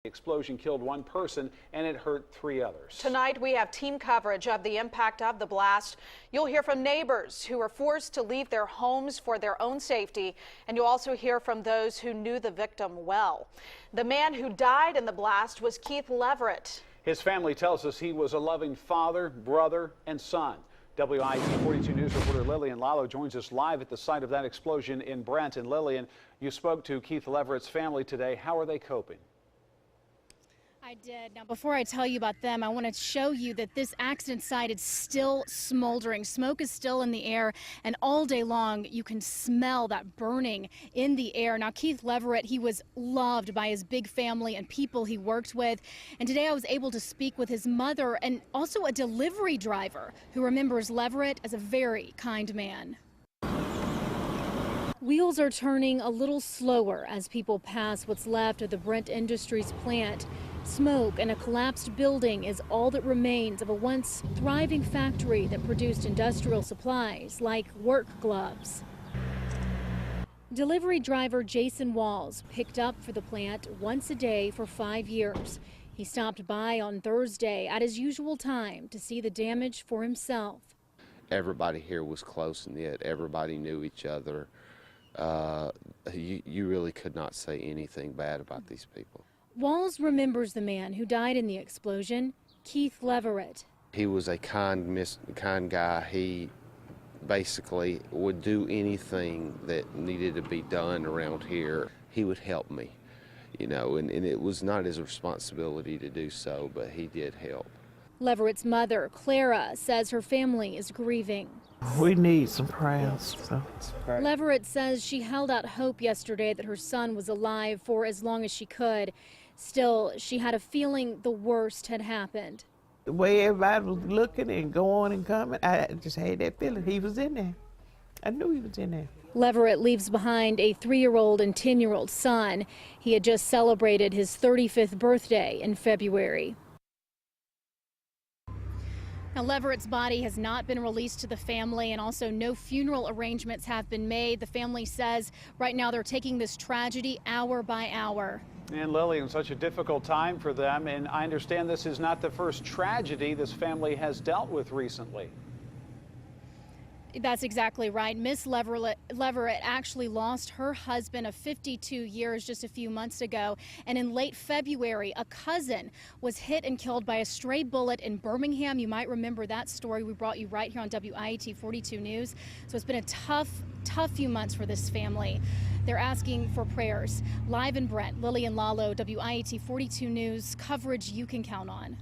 The explosion killed one person and it hurt 3 others. Tonight we have team coverage of the impact of the blast. You'll hear from neighbors who were forced to leave their homes for their own safety, and you'll also hear from those who knew the victim well. The man who died in the blast was Keith Leverett. His family tells us he was a loving father, brother, and son. WIT 42 News reporter Lillian Lalo joins us live at the site of that explosion in Brent. And Lillian, you spoke to Keith Leverett's family today. How are they coping? I did. Now, before I tell you about them, I want to show you that this accident site is still smoldering. Smoke is still in the air, and all day long you can smell that burning in the air. Now, Keith Leverett, he was loved by his big family and people he worked with. And today I was able to speak with his mother and also a delivery driver who remembers Leverett as a very kind man. Wheels are turning a little slower as people pass what's left of the Brent Industries plant. Smoke and a collapsed building is all that remains of a once thriving factory that produced industrial supplies like work gloves. Delivery driver Jason Walls picked up for the plant once a day for 5 years. He stopped by on Thursday at his usual time to see the damage for himself. Everybody here was close-knit. Everybody knew each other. You really could not say anything bad about these people. Walls remembers the man who died in the explosion, Keith Leverett. He was a kind guy. He basically would do anything that needed to be done around here. He would help me, you know, and it was not his responsibility to do so, but he did help. Leverett's mother, Clara, says her family is grieving. We need some prayers. So. Leverett says she held out hope yesterday that her son was alive for as long as she could. Still, she had a feeling the worst had happened. The way everybody was looking and going and coming, I just had that feeling he was in there. I knew he was in there. Leverett leaves behind a 3-year-old and 10-year-old son. He had just celebrated his 35th birthday in February. Now, Leverett's body has not been released to the family, and also no funeral arrangements have been made. The family says right now they're taking this tragedy hour by hour. And Lillian, such a difficult time for them, and I understand this is not the first tragedy this family has dealt with recently. That's exactly right. Miss Leverett actually lost her husband of 52 years just a few months ago. And in late February, a cousin was hit and killed by a stray bullet in Birmingham. You might remember that story. We brought you right here on WIT 42 News. So it's been a tough few months for this family. They're asking for prayers. Live in Brent, Lillian Lalo, WIT 42 News, coverage you can count on.